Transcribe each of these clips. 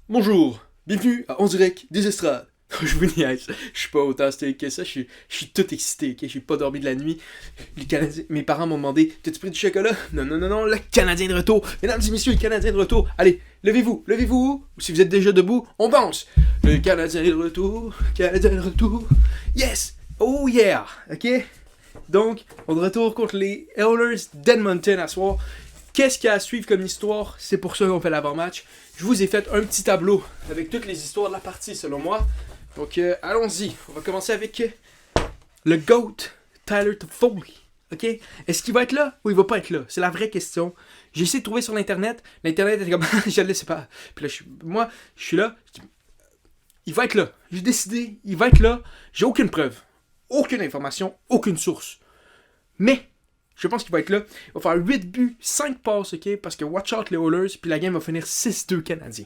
Bonjour, bienvenue à En direct des estrades. Je vous niaise, je suis pas autant stoïque que ça, je suis tout excité, ok? J'ai pas dormi de la nuit. Mes parents m'ont demandé, t'as-tu pris du chocolat? Non, non, non, non, le Canadien de retour. Mesdames et messieurs, le Canadien de retour. Allez, levez-vous. Ou si vous êtes déjà debout, on bounce. Le Canadien de retour, Canadien de retour. Yes, oh yeah, ok? Donc, on est de retour contre les Oilers d'Edmonton à soir. Qu'est-ce qu'il y a à suivre comme histoire? C'est pour ça qu'on fait l'avant-match. Je vous ai fait un petit tableau avec toutes les histoires de la partie, selon moi. Donc, allons-y. On va commencer avec le GOAT, Tyler Toffoli. OK? Est-ce qu'il va être là ou il va pas être là? C'est la vraie question. J'ai essayé de trouver sur l'Internet. L'Internet était comme, je ne le sais pas. Puis là, je suis là. Je dis, il va être là. J'ai décidé, il va être là. J'ai aucune preuve, aucune information, aucune source. Mais, je pense qu'il va être là. Il va faire 8 buts, 5 passes, ok? Parce que watch out les Oilers, puis la game va finir 6-2 Canadiens.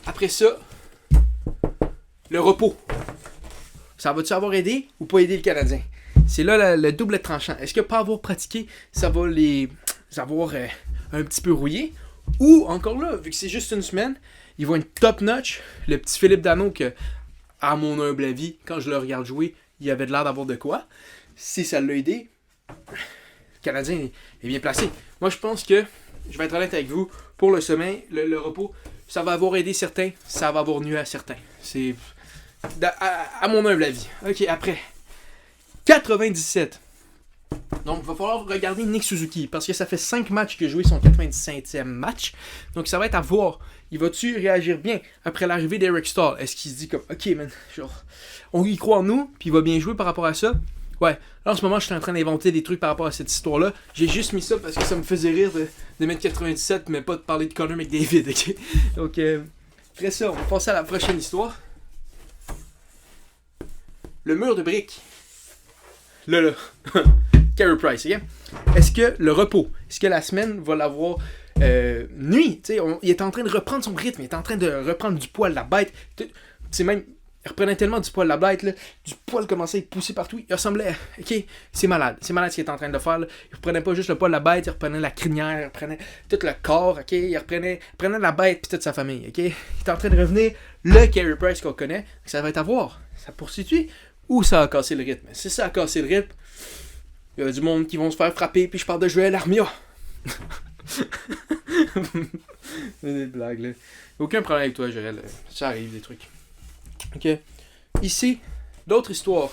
Après ça, le repos. Ça va-tu avoir aidé ou pas aider le Canadien? C'est là le double tranchant. Est-ce que pas avoir pratiqué, ça va les avoir un petit peu rouillé? Ou encore là, vu que c'est juste une semaine, ils vont être top notch. Le petit Philippe Danault que, à mon humble avis, quand je le regarde jouer, il avait de l'air d'avoir de quoi. Si ça l'a aidé, le Canadien est bien placé. Moi, je pense que, je vais être honnête avec vous, pour le sommeil, le repos, ça va avoir aidé certains, ça va avoir nué à certains. C'est à mon humble avis. Ok, après. 97. Donc, il va falloir regarder Nick Suzuki, parce que ça fait 5 matchs qu'il a joué son 95e match. Donc, ça va être à voir. Il va-tu réagir bien après l'arrivée d'Eric Staal? Est-ce qu'il se dit comme, ok, man, genre, on y croit en nous, puis il va bien jouer par rapport à ça? Ouais, là en ce moment, je suis en train d'inventer des trucs par rapport à cette histoire-là. J'ai juste mis ça parce que ça me faisait rire de mettre 97, mais pas de parler de Connor McDavid, ok? Donc, après ça, on va passer à la prochaine histoire. Le mur de briques. Là. Carey Price, ok? Est-ce que le repos, est-ce que la semaine va l'avoir nuit? Il est en train de reprendre son rythme, il est en train de reprendre du poil, la bête. C'est même. Il reprenait tellement du poil la bête, là, du poil commençait à être poussé partout. Il ressemblait, ok, c'est malade ce qu'il est en train de faire. Là. Il reprenait pas juste le poil de la bête, il reprenait la crinière, il reprenait tout le corps, ok, il reprenait la bête puis toute sa famille, ok. Il est en train de revenir le Carey Price qu'on connaît. Ça va être à voir. Ça poursuit ou ça a cassé le rythme. Si ça a cassé le rythme, il y a du monde qui vont se faire frapper puis je parle de Joël Armia. C'est des blagues là. Aucun problème avec toi, Joël. Ça arrive des trucs. Ok. Ici, d'autres histoires.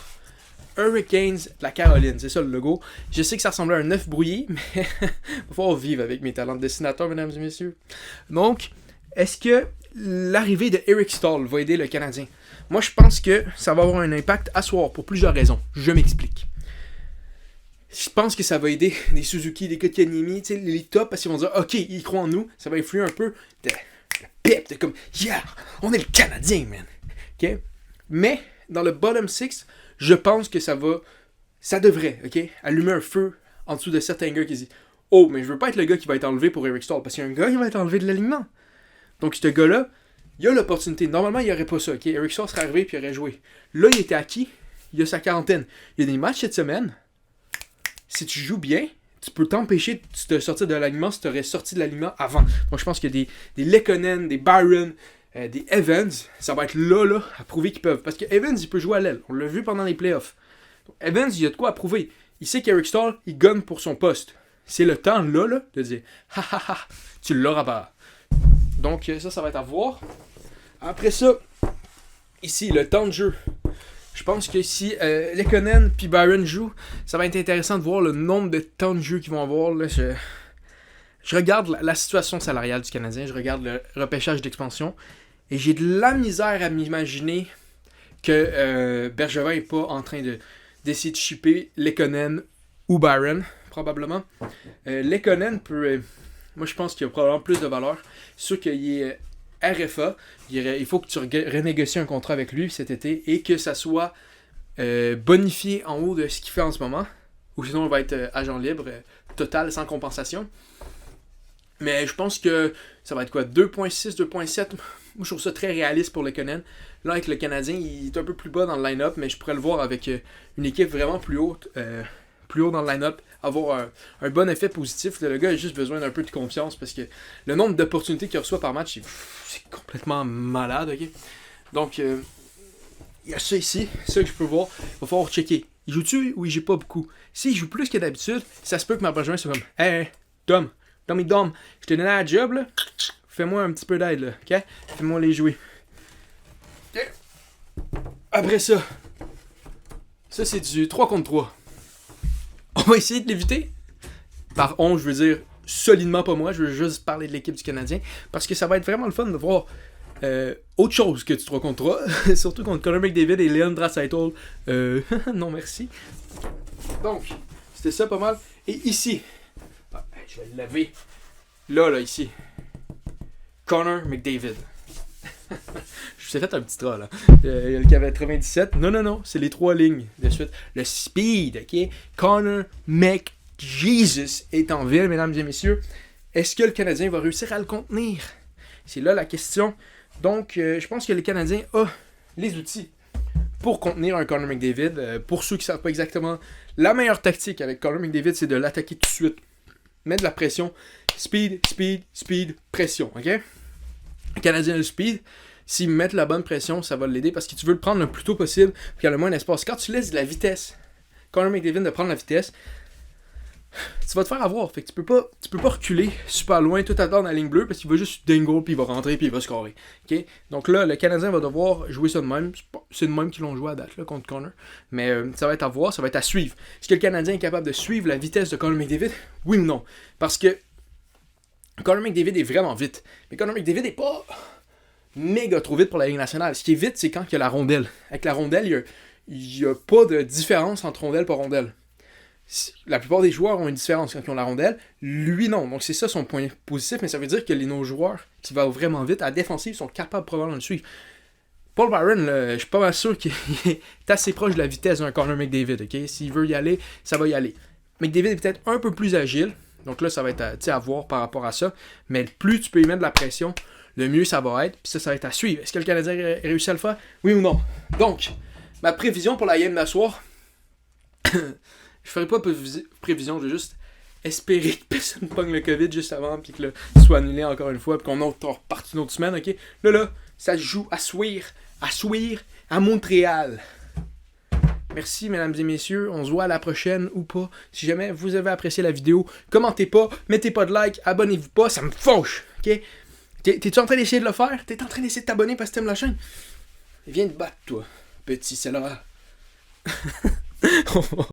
Hurricanes de la Caroline, c'est ça le logo. Je sais que ça ressemblait à un œuf brouillé, mais il va falloir vivre avec mes talents de dessinateur, mesdames et messieurs. Donc, est-ce que l'arrivée de Eric Staal va aider le Canadien? Moi, je pense que ça va avoir un impact à soir pour plusieurs raisons. Je m'explique. Je pense que ça va aider des Suzuki, des Kotkaniemi, les tops, parce qu'ils vont dire, ok, ils croient en nous. Ça va influer un peu de pep, de comme, yeah, on est le Canadien, man. Ok? Mais, dans le bottom 6, je pense que ça devrait, ok, allumer un feu en dessous de certains gars qui disent, oh, mais je veux pas être le gars qui va être enlevé pour Eric Staal, parce qu'il y a un gars qui va être enlevé de l'alignement. Donc, ce gars-là, il a l'opportunité. Normalement, il n'y aurait pas ça, ok? Eric Staal serait arrivé et il aurait joué. Là, il était acquis, il a sa quarantaine. Il y a des matchs cette semaine. Si tu joues bien, tu peux t'empêcher de te sortir de l'alignement si tu aurais sorti de l'alignement avant. Donc, je pense qu'il y a des Lekkonen, des Byron, des Evans, ça va être là, à prouver qu'ils peuvent. Parce que Evans, il peut jouer à l'aile. On l'a vu pendant les playoffs. Donc, Evans, il y a de quoi à prouver. Il sait qu'Eric Staal, il gagne pour son poste. C'est le temps, là, de dire, ha, tu l'auras pas. Donc, ça va être à voir. Après ça, ici, le temps de jeu. Je pense que si Lekkonen puis Byron jouent, ça va être intéressant de voir le nombre de temps de jeu qu'ils vont avoir. Là, je regarde la situation salariale du Canadien, je regarde le repêchage d'expansion, et j'ai de la misère à m'imaginer que Bergevin n'est pas en train d'essayer de shipper Lekkonen ou Byron, probablement. Lekkonen peut... moi, je pense qu'il a probablement plus de valeur. C'est sûr qu'il est RFA. Il faut que tu renégocies un contrat avec lui cet été et que ça soit bonifié en haut de ce qu'il fait en ce moment. Ou sinon, il va être agent libre, total, sans compensation. Mais je pense que ça va être quoi, 2.6, 2.7. Moi, je trouve ça très réaliste pour le Lekkonen. Là, avec le Canadien, il est un peu plus bas dans le line-up, mais je pourrais le voir avec une équipe vraiment plus haute plus haut dans le line-up, avoir un bon effet positif. Le gars a juste besoin d'un peu de confiance parce que le nombre d'opportunités qu'il reçoit par match, c'est complètement malade, ok? Donc, il y a ça ici, ça que je peux voir. Il va falloir checker. Il joue-tu ou il joue pas beaucoup? S'il joue plus que d'habitude, ça se peut que ma Benjamin soit comme hey, Dom, je t'ai donné la job, là. Fais-moi un petit peu d'aide, là, ok? Fais-moi les jouer. Okay. Après ça, c'est du 3 contre 3. On va essayer de l'éviter. Par on, je veux dire solidement pas moi, je veux juste parler de l'équipe du Canadien. Parce que ça va être vraiment le fun de voir autre chose que du 3 contre 3. Surtout contre Connor McDavid et Leon Draisaitl. Non merci. Donc, c'était ça pas mal. Et ici, je vais le laver. Là, ici. Connor McDavid. Je vous ai fait un petit drap là. Il y a le KV97. Non, c'est les 3 lignes de suite. Le speed, ok? Connor McJesus est en ville, mesdames et messieurs. Est-ce que le Canadien va réussir à le contenir? C'est là la question. Donc, je pense que le Canadien a les outils pour contenir un Connor McDavid. Pour ceux qui ne savent pas exactement, la meilleure tactique avec Connor McDavid, c'est de l'attaquer tout de suite. Mettre de la pression. Speed, pression, ok? Le Canadien a le speed. S'ils mettent la bonne pression, ça va l'aider parce que tu veux le prendre le plus tôt possible puis qu'il y a le moins d'espace. Quand tu laisses de la vitesse, Connor McDavid de prendre la vitesse, tu vas te faire avoir. Fait que tu peux pas reculer super loin tout à l'heure dans la ligne bleue parce qu'il va juste dingo puis il va rentrer puis il va scorer. Okay? Donc là, le Canadien va devoir jouer ça de même. C'est de même qu'ils l'ont joué à date là, contre Connor. Mais ça va être à voir, ça va être à suivre. Est-ce que le Canadien est capable de suivre la vitesse de Connor McDavid? Oui ou non? Parce que Connor McDavid est vraiment vite. Mais Connor McDavid n'est pas méga trop vite pour la Ligue nationale. Ce qui est vite, c'est quand il y a la rondelle. Avec la rondelle, il n'y a pas de différence entre rondelle et rondelle. La plupart des joueurs ont une différence quand ils ont la rondelle. Lui, non. Donc c'est ça son point positif, mais ça veut dire que nos joueurs qui vont vraiment vite à la défensive sont capables probablement de le suivre. Paul Byron, je suis pas mal sûr qu'il est assez proche de la vitesse d'un Connor McDavid. Okay? S'il veut y aller, ça va y aller. McDavid est peut-être un peu plus agile. Donc là, ça va être à voir par rapport à ça. Mais plus tu peux y mettre de la pression, le mieux ça va être. Puis ça va être à suivre. Est-ce que le Canadien a réussi à le faire? Oui ou non? Donc, ma prévision pour la game d'asseoir, je ferai pas prévision, je vais juste espérer que personne ne pogne le COVID juste avant, puis que le soit annulé encore une fois, puis qu'on reparte une autre semaine, ok? Là, ça se joue à Souir, à Montréal. Merci, mesdames et messieurs. On se voit à la prochaine ou pas. Si jamais vous avez apprécié la vidéo, commentez pas, mettez pas de like, abonnez-vous pas, ça me fâche, ok? T'es-tu en train d'essayer de le faire? T'es en train d'essayer de t'abonner parce que t'aimes la chaîne? Viens te battre, toi, petit scélérat.